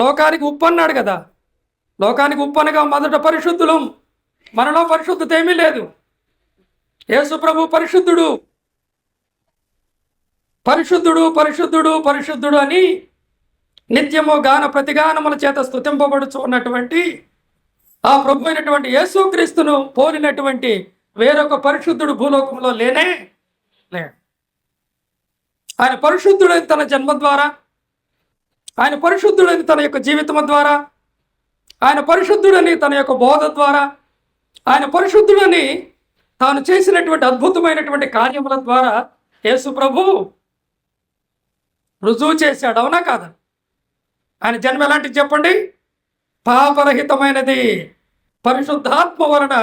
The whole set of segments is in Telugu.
లోకానికి ఉప్పు అన్నాడు కదా. లోకానికి ఉప్పు అనగా మొదట పరిశుద్ధులం. మనలో పరిశుద్ధత ఏమీ లేదు. యేసు ప్రభు పరిశుద్ధుడు, పరిశుద్ధుడు, పరిశుద్ధుడు, పరిశుద్ధుడు అని నిత్యము గాన ప్రతిగానముల చేత స్తుతింపబడుచు ఉన్నటువంటి ఆ ప్రభు అయినటువంటి యేసుక్రీస్తును పోలినటువంటి వేరొక పరిశుద్ధుడు భూలోకంలో లేనే లేడు. ఆయన పరిశుద్ధుడైన తన జన్మ ద్వారా, ఆయన పరిశుద్ధుడని తన యొక్క జీవితం ద్వారా, ఆయన పరిశుద్ధుడని తన యొక్క బోధ ద్వారా, ఆయన పరిశుద్ధుడని తాను చేసినటువంటి అద్భుతమైనటువంటి కార్యముల ద్వారా యేసు ప్రభు రుజువు చేశాడు. అవునా కాదా? ఆయన జన్మ ఎలాంటిది చెప్పండి? పాపరహితమైనది. పరిశుద్ధాత్మ వలన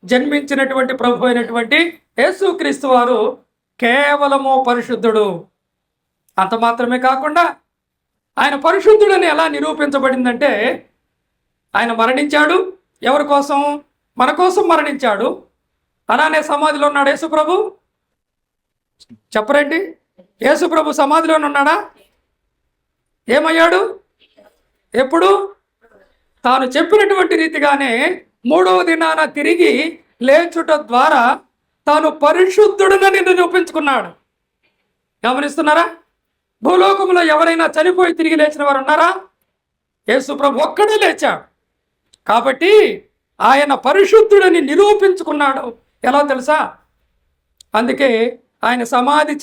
జన్మించినటువంటి ప్రభు అయినటువంటి యేసుక్రీస్తు వారు కేవలము పరిశుద్ధుడు. అంత మాత్రమే కాకుండా ఆయన పరిశుద్ధుడని ఎలా నిరూపించబడిందంటే, ఆయన మరణించాడు. ఎవరి కోసం? మన కోసం మరణించాడు. అలానే సమాధిలో ఉన్నాడు యేసుప్రభు. చెప్పరండి, యేసుప్రభు సమాధిలోనే ఉన్నాడా? ఏమయ్యాడు? ఎప్పుడు? తాను చెప్పినటువంటి రీతిగానే మూడవ దినాన తిరిగి లేచుట ద్వారా తాను పరిశుద్ధుడనని నిరూపించుకున్నాడు. గమనిస్తున్నారా? భూలోకంలో ఎవరైనా చనిపోయి తిరిగి లేచిన వారు ఉన్నారా? యేసు ప్రభు ఒక్కడే లేచాడు. కాబట్టి ఆయన పరిశుద్ధుడని నిరూపించుకున్నాడు. ఎలా తెలుసా? అందుకే ఆయన సమాధి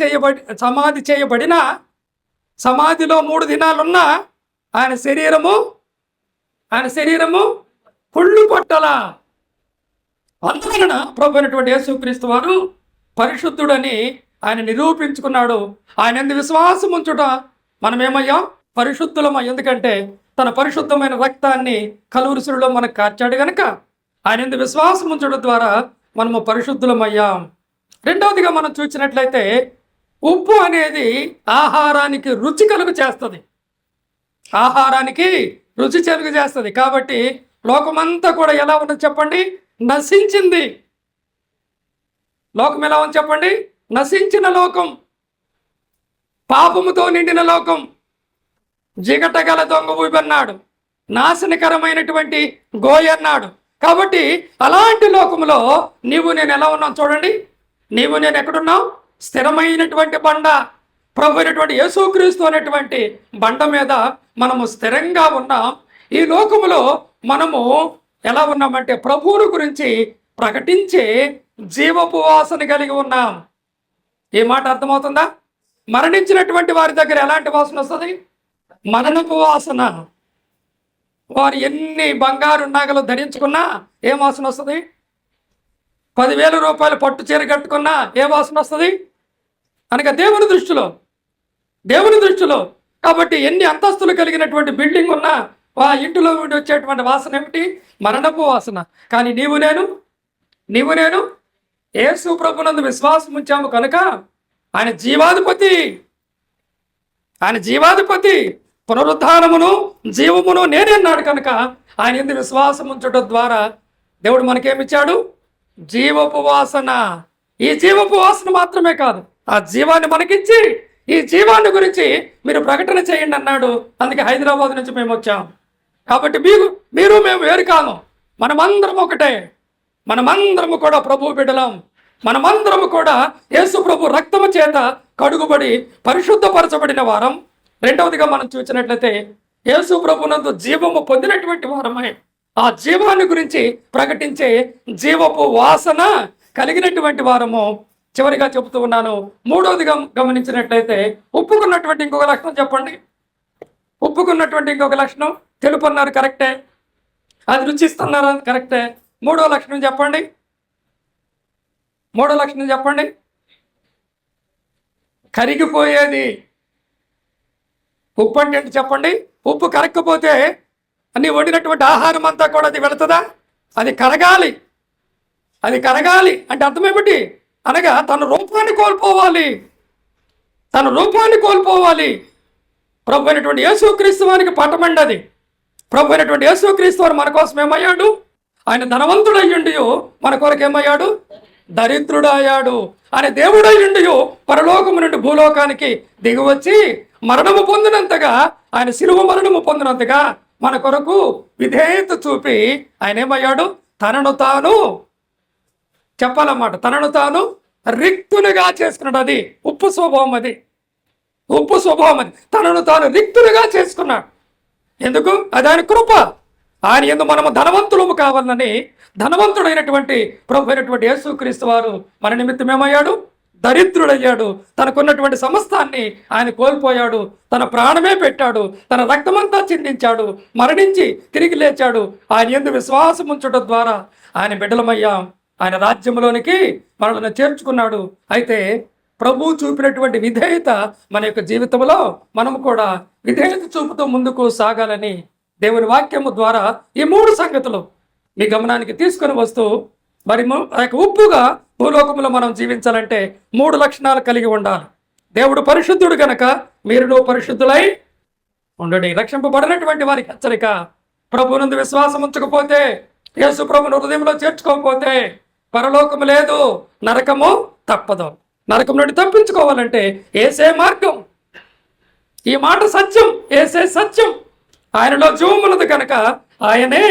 చేయబడిన సమాధిలో 3 దినాలున్నా ఆయన శరీరము పుళ్ళు పట్టల. అందువలన ప్రభు అయినటువంటి యేసుక్రీస్తు వారు పరిశుద్ధుడని ఆయన నిరూపించుకున్నాడు. ఆయన ఎందు విశ్వాసం ఉంచుట మనమేమయ్యాం? పరిశుద్ధులమా. ఎందుకంటే తన పరిశుద్ధమైన రక్తాన్ని కలువరిశిలో మనకు కార్చాడు కనుక ఆయన ఎందు విశ్వాసం ఉంచడం ద్వారా మనము పరిశుద్ధులమయ్యాం. రెండవదిగా మనం చూసినట్లయితే ఉప్పు అనేది ఆహారానికి రుచి కలుగు చేస్తుంది. ఆహారానికి రుచి కలుగు చేస్తుంది. కాబట్టి లోకమంతా కూడా ఎలా ఉన్నది చెప్పండి? నశించింది. లోకం ఎలా ఉంది చెప్పండి? నశించిన లోకం, పాపముతో నిండిన లోకం, జిగటగల దొంగ ఊబన్నాడు, నాశనకరమైనటువంటి గోయ అన్నాడు. కాబట్టి అలాంటి లోకంలో నీవు నేను ఎలా ఉన్నాం చూడండి. నీవు నేను ఎక్కడున్నాం? స్థిరమైనటువంటి బండ, ప్రభు అయినటువంటి యేసుక్రీస్తు అనేటువంటి బండ మీద మనము స్థిరంగా ఉన్నాం. ఈ లోకములో మనము ఎలా ఉన్నామంటే ప్రభువుని గురించి ప్రకటించే జీవపు వాసన కలిగి ఉన్నాం. ఈ మాట అర్థమవుతుందా? మరణించినటువంటి వారి దగ్గర ఎలాంటి వాసన వస్తుంది? మరణపు వాసన. వారు ఎన్ని బంగారు నగలు ధరించుకున్నా ఏ వాసన వస్తుంది? 10,000 రూపాయలు పట్టు చీర కట్టుకున్నా ఏ వాసన వస్తుంది? అనగా దేవుని దృష్టిలో. కాబట్టి ఎన్ని అంతస్తులు కలిగినటువంటి బిల్డింగ్ ఉన్నా ఆ ఇంటిలో ఉండి వచ్చేటువంటి వాసన ఏమిటి? మరణపు వాసన. కానీ నీవు నేను యేసు ప్రభునందు విశ్వాసం ఉంచాము కనుక ఆయన జీవాధిపతి, పునరుద్ధానమును జీవమును నేనే అన్నాడు కనుక ఆయన ఎందు విశ్వాసం ఉంచడం ద్వారా దేవుడు మనకేమిచ్చాడు? జీవపు వాసన. ఈ జీవపు వాసన మాత్రమే కాదు, ఆ జీవాన్ని మనకిచ్చి ఈ జీవాన్ని గురించి మీరు ప్రకటన చేయండి అన్నాడు. అందుకే హైదరాబాద్ నుంచి మేము వచ్చాం. కాబట్టి మీరు మేము వేరు కాదు, మనమందరం ఒకటే. మనమందరము కూడా ప్రభు బిడ్డలం. మనమందరము కూడా యేసు ప్రభు రక్తము చేత కడుగుబడి పరిశుద్ధపరచబడిన వారం. రెండవదిగా మనం చూసినట్లయితే యేసు ప్రభునందు జీవము పొందినటువంటి వారమే. ఆ జీవాన్ని గురించి ప్రకటించే జీవపు వాసన కలిగినటువంటి వారము. చివరిగా చెబుతూ ఉన్నాను, మూడవదిగా గమనించినట్లయితే ఉప్పుకున్నటువంటి ఇంకొక లక్షణం చెప్పండి. ఉప్పుకున్నటువంటి ఇంకొక లక్షణం, తెలుపు అన్నారు కరెక్టే, అది రుచిస్తున్నారు కరెక్టే. మూడో లక్షణం చెప్పండి. కరిగిపోయేది. ఉప్పు అంటే ఏంటి చెప్పండి? ఉప్పు కరగకపోతే అన్ని వండినటువంటి ఆహారం అంతా కూడా అది వెళుతుందా? అది కరగాలి అంటే అర్థం ఏమిటి? అనగా తన రూపాన్ని కోల్పోవాలి. ప్రభు అయినటువంటి యేసుక్రీస్తు వారికి పట్టమండి అది. ప్రభు అయినటువంటి యేసుక్రీస్తు వారు మన కోసం ఏమయ్యాడు? ఆయన ధనవంతుడయ్యుండి మన కొరకు ఏమయ్యాడు? దరిద్రుడయ్యాడు. ఆయన దేవుడయ్యుండి పరలోకము నుండి భూలోకానికి దిగివచ్చి మరణము పొందినంతగా, ఆయన శిలువ మరణము పొందినంతగా మన కొరకు విధేయత చూపి ఆయన ఏమయ్యాడు? తనను తాను చెప్పాలన్నమాట, తనను తాను రిక్తునిగా చేసుకున్నాడు. అది ఉప్పు స్వభావం, అది ఉప్పు స్వభావం. అది తనను తాను రిక్తునిగా చేసుకున్నాడు. ఎందుకు? అది ఆయన కృప. ఆయన యందు మనము ధనవంతులము కావాలని ధనవంతుడైనటువంటి ప్రభు అయినటువంటి యేసుక్రీస్తు వారు మన నిమిత్తం ఏమయ్యాడు? దరిద్రుడయ్యాడు. తనకున్నటువంటి సమస్తాన్ని ఆయన కోల్పోయాడు. తన ప్రాణమే పెట్టాడు. తన రక్తమంతా చిందించాడు. మరణించి తిరిగి లేచాడు. ఆయన యందు విశ్వాసం ఉంచడం ద్వారా ఆయన బిడ్డలమయ్యాం. ఆయన రాజ్యంలోనికి మనల్ని చేర్చుకున్నాడు. అయితే ప్రభు చూపినటువంటి విధేయత మన యొక్క జీవితంలో మనము కూడా విధేయత చూపుతూ ముందుకు సాగాలని దేవుని వాక్యము ద్వారా ఈ 3 సంగతులు మీ గమనానికి తీసుకొని వస్తూ, మరి ఉప్పుగా భూలోకంలో మనం జీవించాలంటే 3 లక్షణాలు కలిగి ఉండాలి. దేవుడు పరిశుద్ధుడు గనక మీరును పరిశుద్ధులై ఉండండి. రక్షింపబడినటువంటి వారికి హెచ్చరిక, ప్రభునందు విశ్వాసం ఉంచకపోతే, యేసు ప్రభును హృదయంలో చేర్చుకోకపోతే పరలోకము లేదు, నరకము తప్పదు. నరకం నుండి తప్పించుకోవాలంటే ఏసే మార్గం. ఈ మాట సత్యం, ఏసే సత్యం. ఆయనలో జీవం ఉన్నది కనుక ఆయనే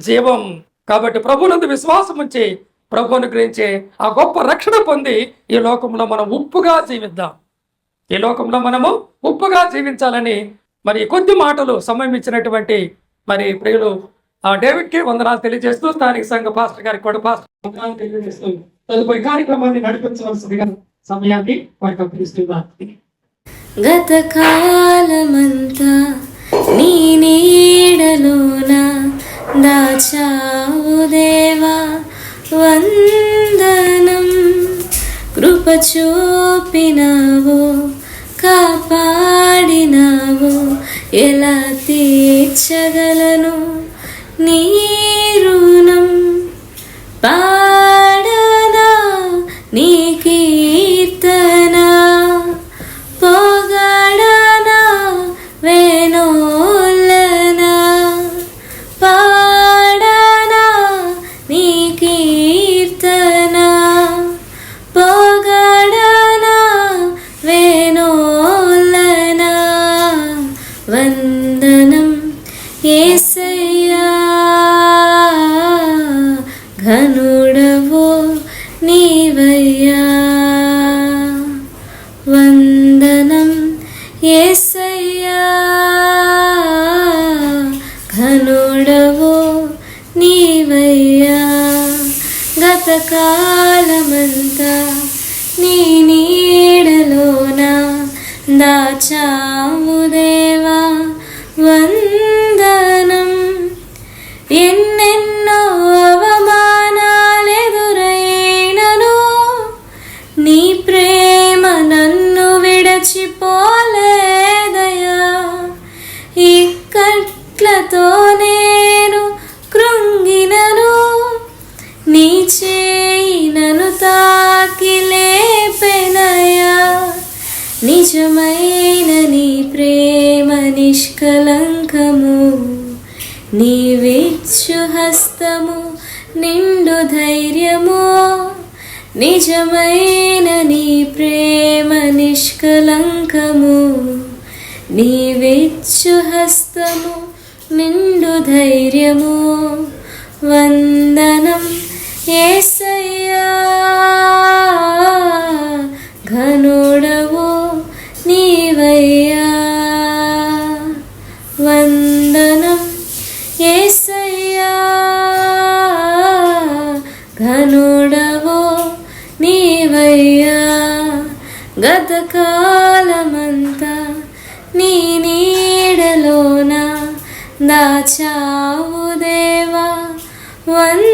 జీవం. కాబట్టి ప్రభునందు విశ్వాసం ఉంచి ప్రభువును గురించి ఆ గొప్ప రక్షణ పొంది ఈ లోకంలో మనం ఉప్పుగా జీవిద్దాం. ఈ లోకంలో మనము ఉప్పుగా జీవించాలని మరి కొద్ది మాటలు సమయం ఇచ్చినటువంటి మరి ప్రియులు డేవిడ్కి వందనాలు తెలియజేస్తూ, స్థానిక సంఘ పాస్టర్ గారికి కూడా పాస్టర్ తెలియజేస్తూ తదుపరి కార్యక్రమాన్ని నడిపించవలసిందిగా సమయాన్ని వారికి అప్పగిస్తున్నాను. గత కాలమంతా నీ నీడలోన దాచావు దేవా, వందనం. కృప చూపినావు, కాపాడినావు, ఎలా తీర్చగలను నీ రుణం? పాడనా నీ కీర్తన, పొగడనా వేణోలనా, పాడనా నీ కీర్తన, పొగడనా వేణోలనా. వందనం యేసయ్యా, ఘనుడవో నీవయ్యా. వందనం యేసయ్యా, ఘనుడవో నీవయ్యా. గత కాలమంతా నీ నీడలోన దాచావు దేవా, వందనం. ఎన్నెన్నో అవమానాలెదురైనను నీ ప్రేమ నన్ను విడచిపోలేదయా. ఇక్కట్లతో నేను కృంగినను, నీ చేయి నన్ను తాకి లేపెనయా. నిజమైన నీ ప్రేమ నిష్కలంకము, నీవిచ్చు హస్తము నిండు ధైర్యము. నిజమైన నీ ప్రేమ నిష్కలంకము, నీవిచ్చు హస్తము నిండు ధైర్యము. వందనం యేసయ్యా, ఘనుడవో నీవయ్యా. వందనం యేసయ్యా, ఘనుడవో నీవయ్యా. గత కాలమంతా నీ నీడలోన దాచావు దేవా, వందనం.